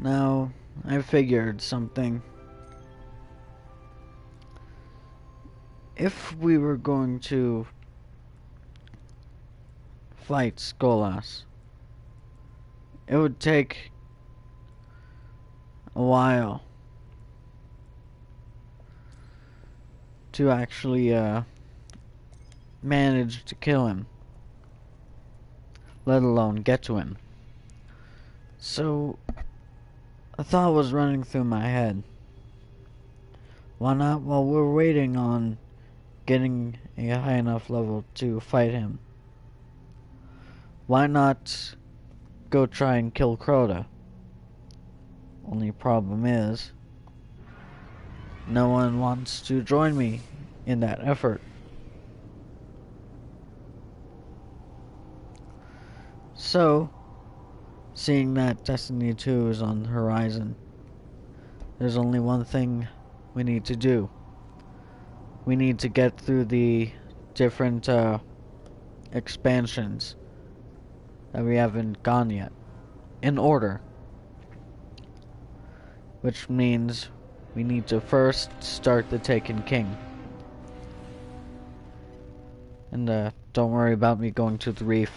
Now, I figured something. If we were going to fight Skolas, it would take a while to actually manage to kill him, let alone get to him. So, a thought was running through my head. Why not, while we're waiting on getting a high enough level to fight him, why not go try and kill Crota? Only problem is, no one wants to join me in that effort. So, seeing that Destiny 2 is on the horizon, there's only one thing we need to do. We need to get through the different expansions that we haven't gone yet, in order. Which means we need to first start the Taken King. And don't worry about me going to the reef.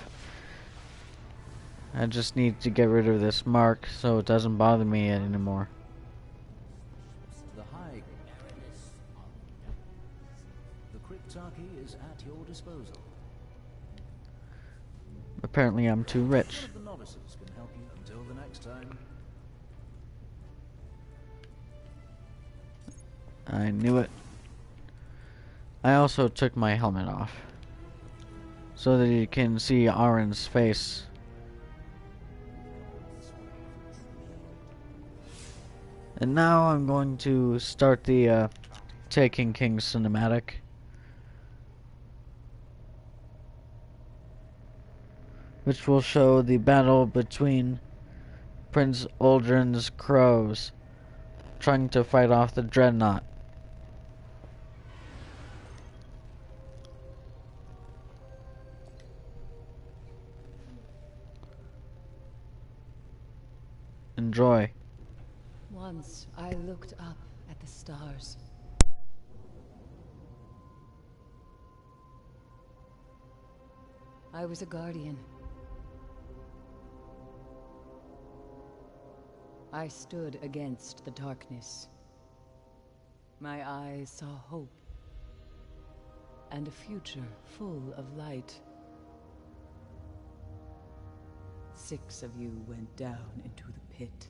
I just need to get rid of this mark so it doesn't bother me anymore. The high. The cryptarchy is at your disposal. Apparently I'm too rich. One of the novices can help you until the next time. I knew it. I also took my helmet off, so that you can see Aaron's face. And now I'm going to start the Taken King cinematic. Which will show the battle between Prince Uldren's crows trying to fight off the dreadnought. Enjoy. Once I looked up at the stars. I was a guardian. I stood against the darkness. My eyes saw hope and a future full of light. 6 of you went down into the pit.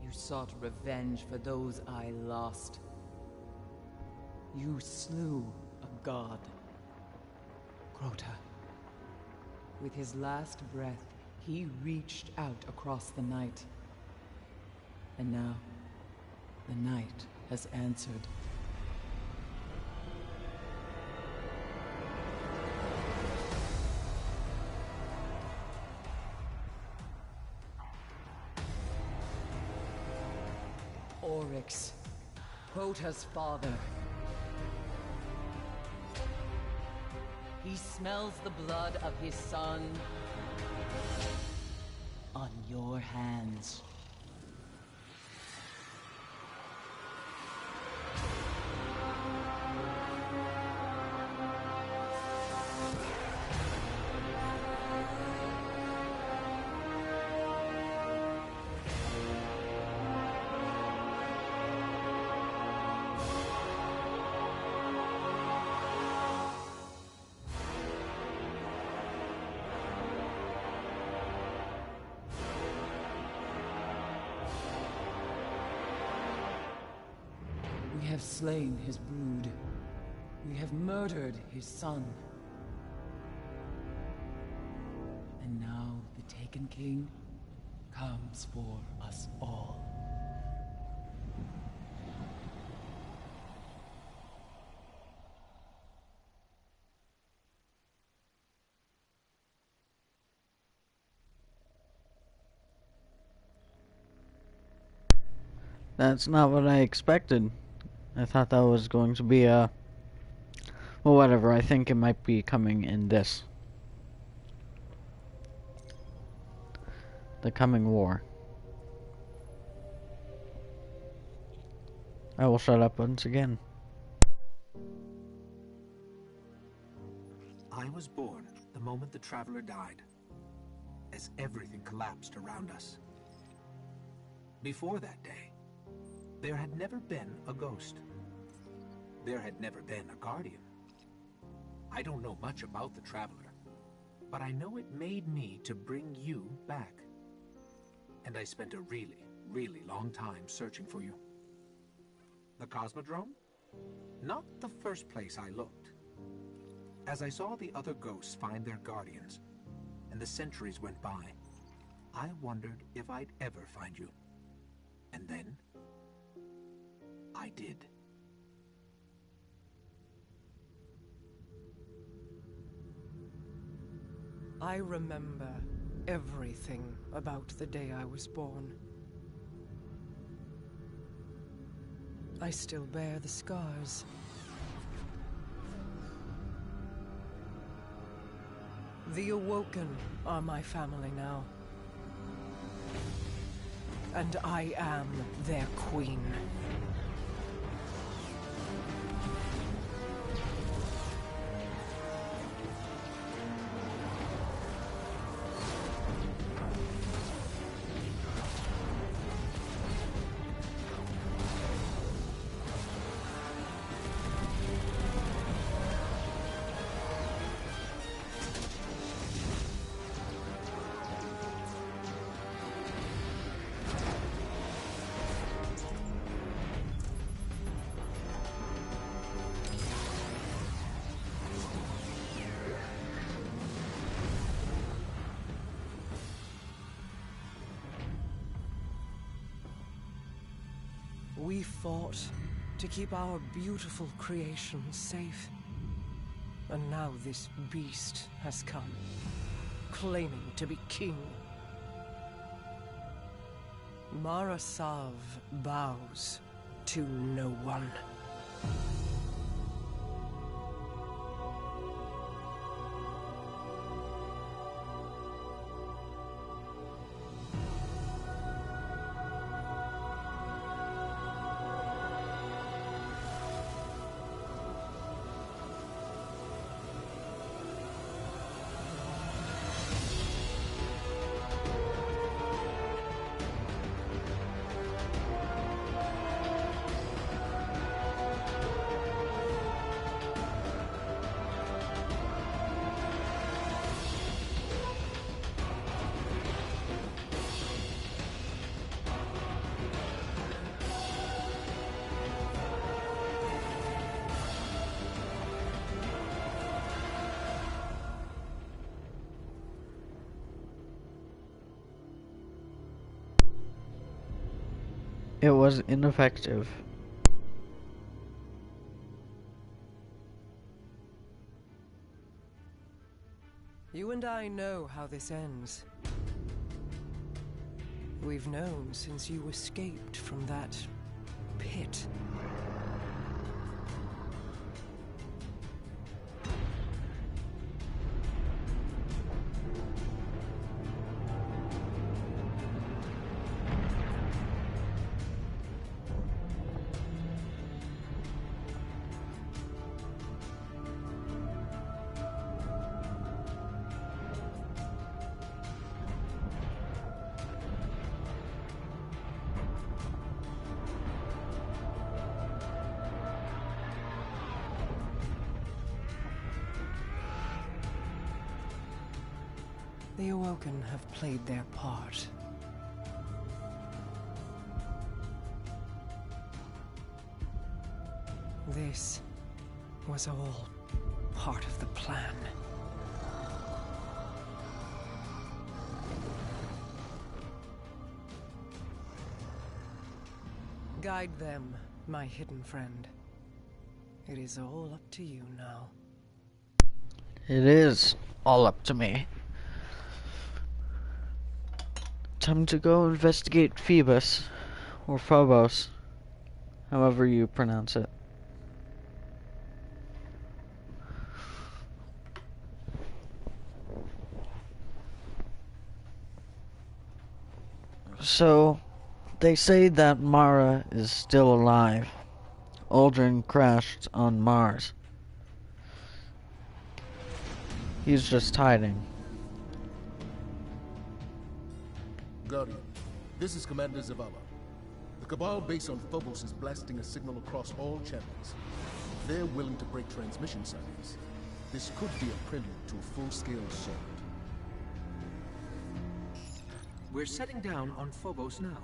You sought revenge for those I lost. You slew a god, Crota. With his last breath, he reached out across the night. And now, the night has answered. Oryx, Crota's father. He smells the blood of his son on your hands. We have slain his brood. We have murdered his son. And now the Taken King comes for us all. That's not what I expected. I thought that was going to be a... Well, whatever. I think it might be coming in this. the coming war. I will shut up once again. I was born the moment the Traveler died, as everything collapsed around us. Before that day, there had never been a ghost. There had never been a guardian. I don't know much about the Traveler, but I know it made me to bring you back. And I spent a really, really long time searching for you. The Cosmodrome? Not the first place I looked. As I saw the other ghosts find their guardians, and the centuries went by, I wondered if I'd ever find you. And then, I did. I remember everything about the day I was born. I still bear the scars. The Awoken are my family now. And I am their queen. We fought to keep our beautiful creation safe. And now this beast has come, claiming to be king. Marasav bows to no one. It was ineffective. You and I know how this ends. We've known since you escaped from that pit. The Awoken have played their part. This was all part of the plan. Guide them, my hidden friend. It is all up to you now. It is all up to me. Time to go investigate Phoebus, or Phobos, however you pronounce it. So, they say that Mara is still alive. Aldrin crashed on Mars. He's just hiding. Guardian, this is Commander Zavala. The Cabal base on Phobos is blasting a signal across all channels. They're willing to break transmission silence. This could be a prelude to a full-scale assault. We're setting down on Phobos now.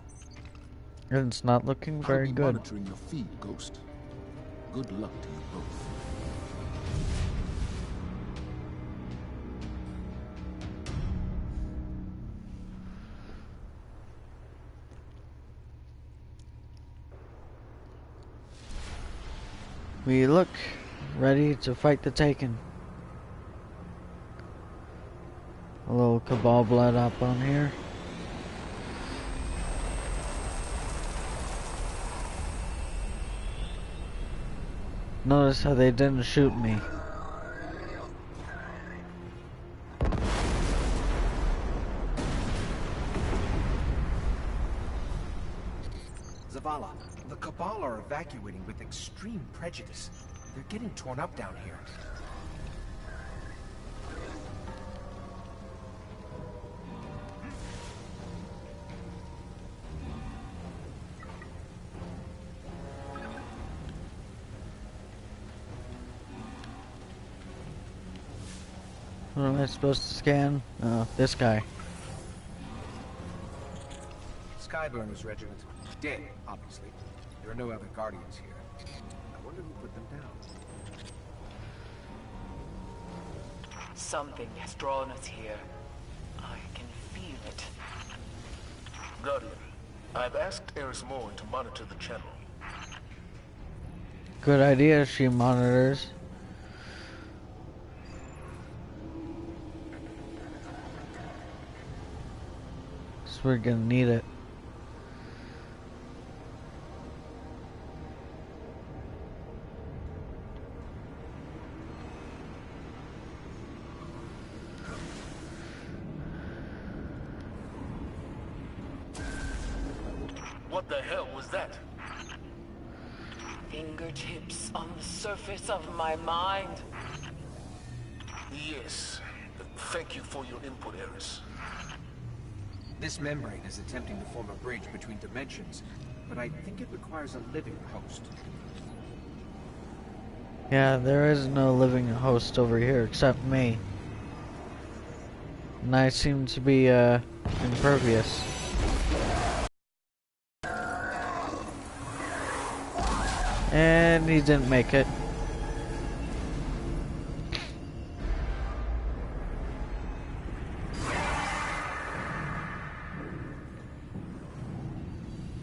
And it's not looking very I'll be good. monitoring your feed, Ghost. Good luck to you both. We look ready to fight the Taken. A little Cabal blood up on here. Notice how they didn't shoot me. Zavala, the Cabal are evacuating with extreme prejudice. They're getting torn up down here. What am I supposed to scan? Oh, this guy. Skyburner's regiment. Dead, obviously. There are no other Guardians here. I wonder who put them down. Something has drawn us here. I can feel it. Guardian, I've asked Eris Morn to monitor the channel. Good idea, she monitors. So we're gonna need it. What the hell was that? Fingertips on the surface of my mind. Yes. Thank you for your input, Eris. This membrane is attempting to form a bridge between dimensions, but I think it requires a living host. Yeah, there is no living host over here except me. And I seem to be, impervious. And he didn't make it.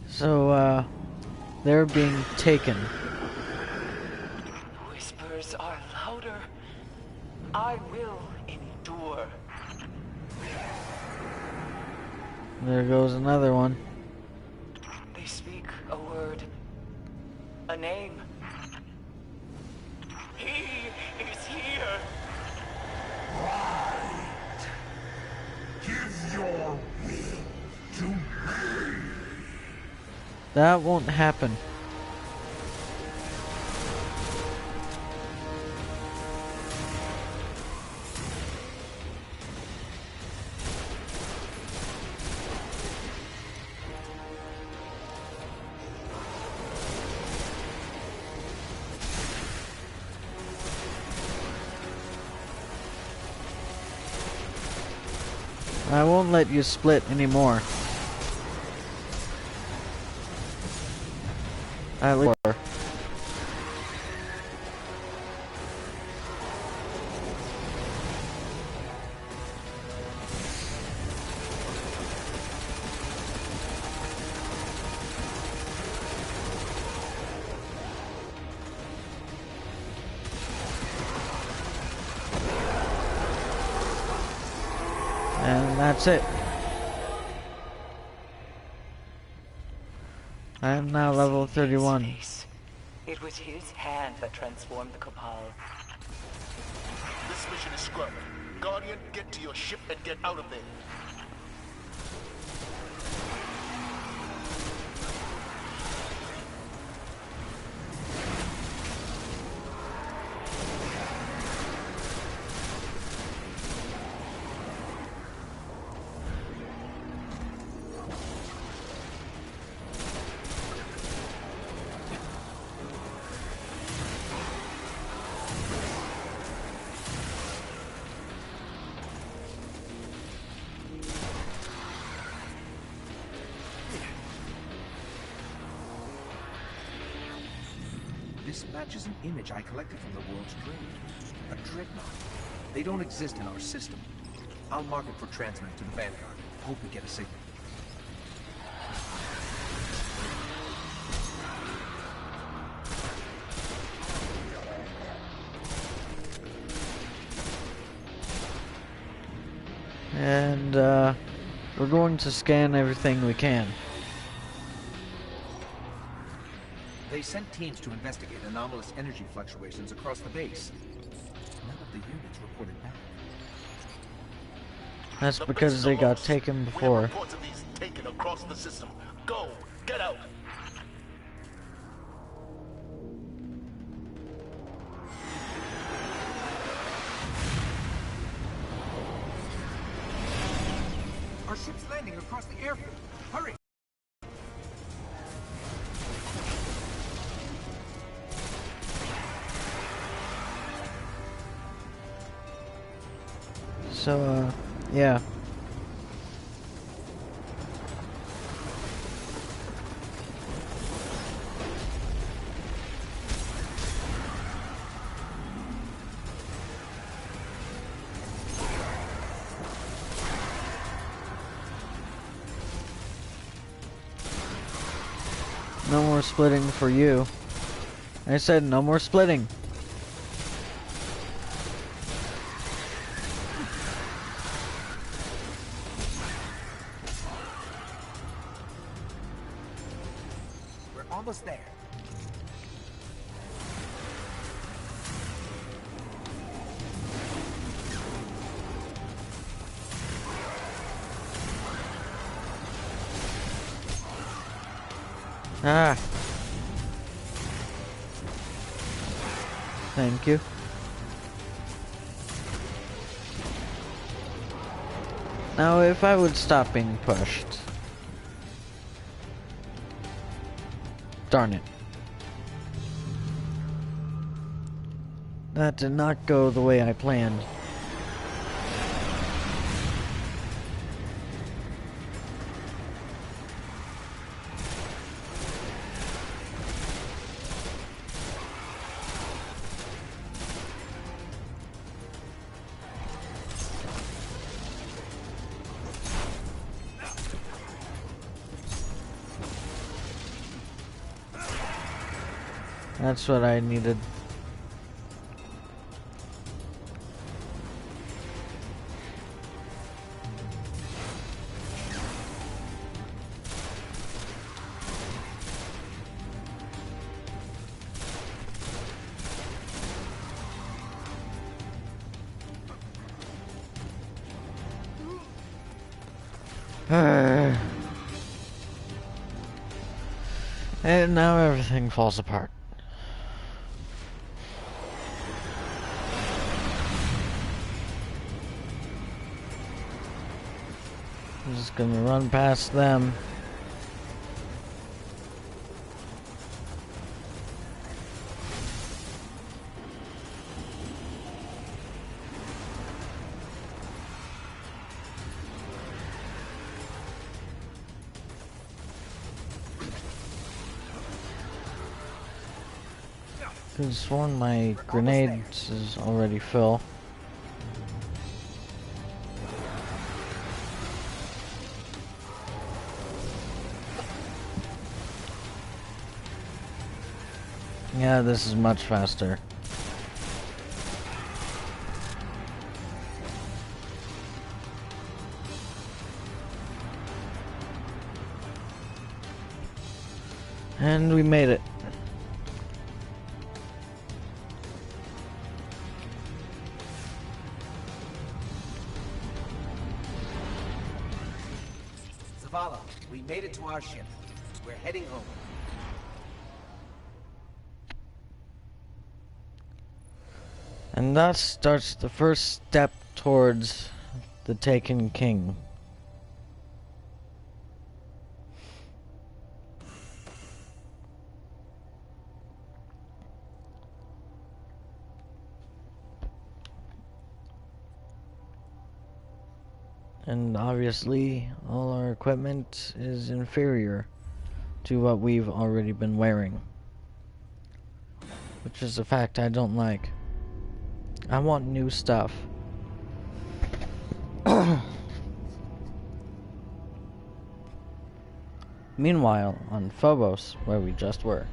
So, they're being taken. Whispers are louder. I will endure. There goes another one. They speak a word. A name. He is here. Give your will to me. That won't happen. I won't let you split anymore. At least. And that's it. I am now level 31. Space. It was his hand that transformed the Cabal. This mission is scrubbed. Guardian, get to your ship and get out of there. This matches an image I collected from the world's trade. A dreadnought. They don't exist in our system. I'll mark it for transmit to the Vanguard. Hope we get a signal. And, we're going to scan everything we can. They sent teams to investigate anomalous energy fluctuations across the base. None of the units reported back. That's because they got taken We have before. reports of these taken across the system. Go! Get out! Our ship's landing across the airfield. Hurry! So, yeah. No more splitting for you. I said no more splitting. We're almost there. Ah. Thank you. Now, if I would stop being pushed. Darn it. That did not go the way I planned. That's what I needed. And now everything falls apart. I'm just gonna run past them. Could have sworn my grenades is already full. Yeah, this is much faster. And we made it. Zavala, we made it to our ship. We're heading home. And that starts the first step towards the Taken King. And obviously, all our equipment is inferior to what we've already been wearing. which is a fact I don't like. I want new stuff. Meanwhile, on Phobos, where we just were.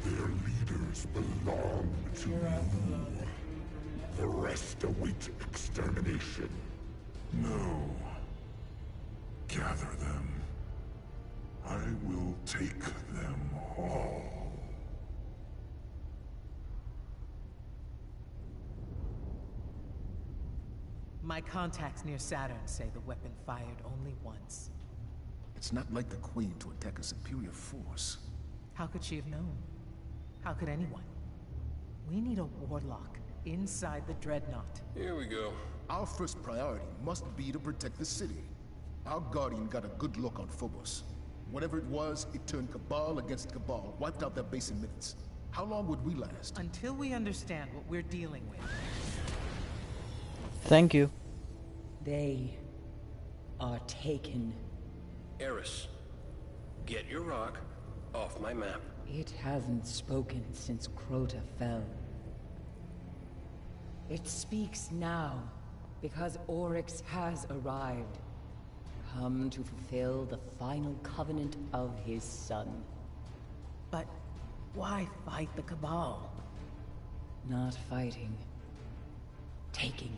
Their leaders belong to you. The rest await extermination. No. Gather them. I will take them all. My contacts near Saturn say the weapon fired only once. It's not like the Queen to attack a superior force. How could she have known? How could anyone? We need a warlock inside the Dreadnought. Here we go. Our first priority must be to protect the city. Our Guardian got a good look on Phobos. Whatever it was, it turned Cabal against Cabal, wiped out their base in minutes. How long would we last? Until we understand what we're dealing with. Thank you. They are taken. Eris, get your rock off my map. It hasn't spoken since Crota fell. It speaks now, because Oryx has arrived. Come to fulfill the final covenant of his son. But why fight the Cabal? Not fighting. Taking.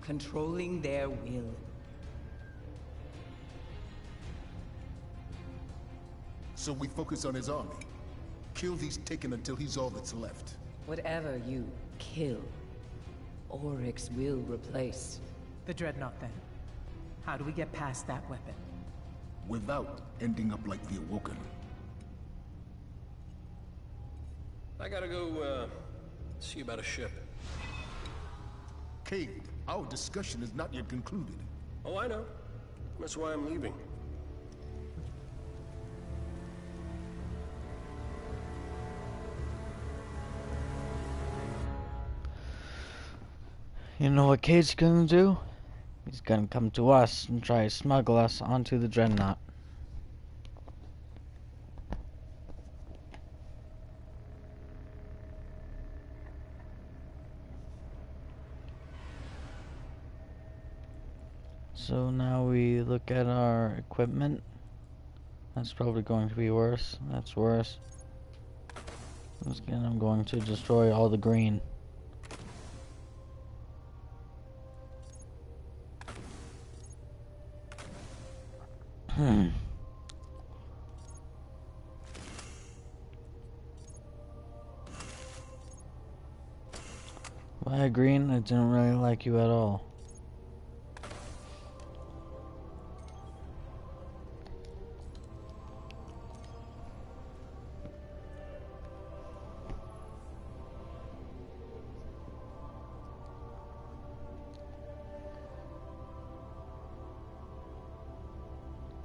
Controlling their will. So we focus on his army. Kill these Taken until he's all that's left. Whatever you kill, Oryx will replace. The Dreadnought, then. How do we get past that weapon? Without ending up like the Awoken. I gotta go, see about a ship. Cade, our discussion is not yet concluded. Oh, I know. That's why I'm leaving. You know what Cade's gonna do? He's gonna come to us and try to smuggle us onto the Dreadnought. So now we look at our equipment. That's probably going to be worse. That's worse. Once again, I'm going to destroy all the green. Why green? I didn't really like you at all.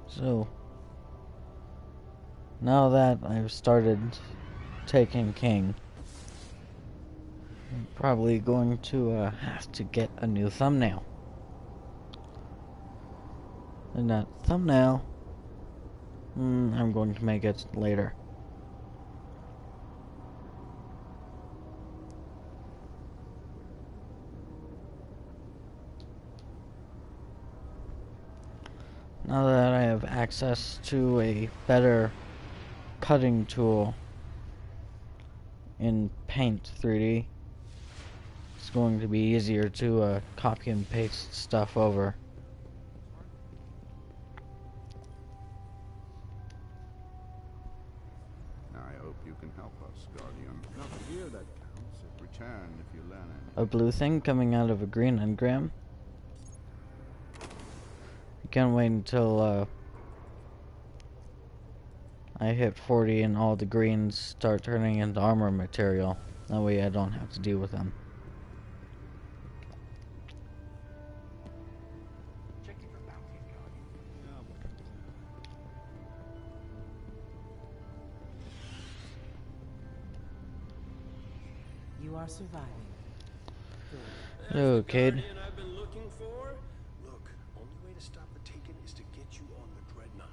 So, now that I've started taking King, I'm probably going to have to get a new thumbnail. And that thumbnail, I'm going to make it later. Now that I have access to a better cutting tool in Paint 3D, it's going to be easier to copy and paste stuff over. I hope you can help us, Guardian. Not the year that counts. Return if you learn it. A blue thing coming out of a green engram. can't wait until I hit 40 and all the greens start turning into armor material. That way I don't have to deal with them. You are surviving. Hello, kid. Guardian I've been looking for? Look, only way to stop the Taken is to get you on the Dreadnought.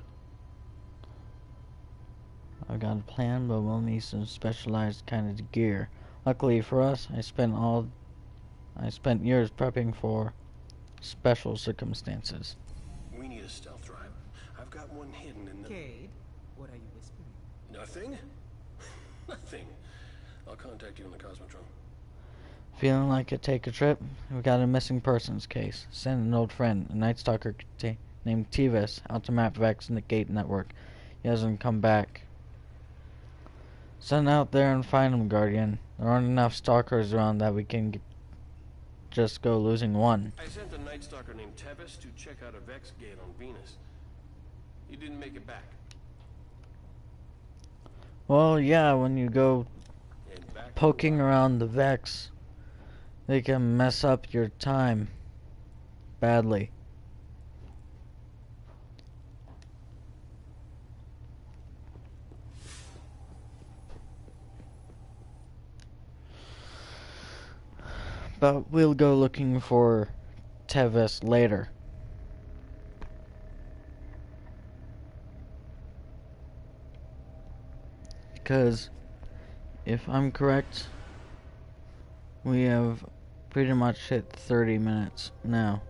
I've got a plan, but we'll need some specialized kind of gear. Luckily for us, I spent years prepping for special circumstances. We need a stealth drive. I've got one hidden in the... Cade, what are you whispering? Nothing? Nothing. I'll contact you in the Cosmodrome. Feeling like it take a trip? We got a missing persons case. Send an old friend, a Night Stalker named Tevis, out to map Vex and the Gate Network. He hasn't come back. Send out there and find him, Guardian. There aren't enough stalkers around that we can just go losing one. I sent a Night Stalker named Tevis to check out a Vex gate on Venus. He didn't make it back. Well, yeah, when you go And back poking around the Vex, they can mess up your time badly. But we'll go looking for Tevis later. Because, if I'm correct, we have pretty much hit 30 minutes now.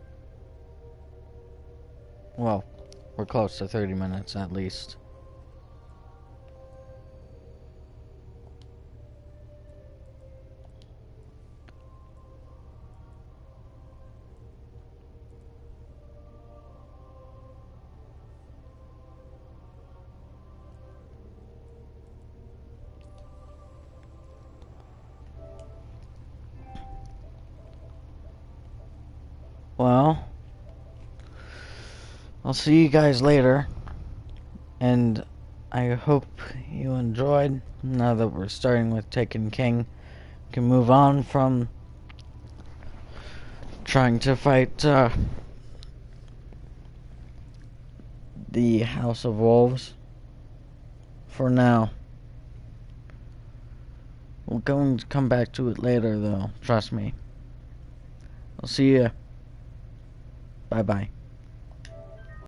Well, we're close to 30 minutes at least. Well, I'll see you guys later, and I hope you enjoyed. Now that we're starting with Taken King, we can move on from trying to fight the House of Wolves for now. We're going to come back to it later, though, trust me. I'll see you. Bye-bye.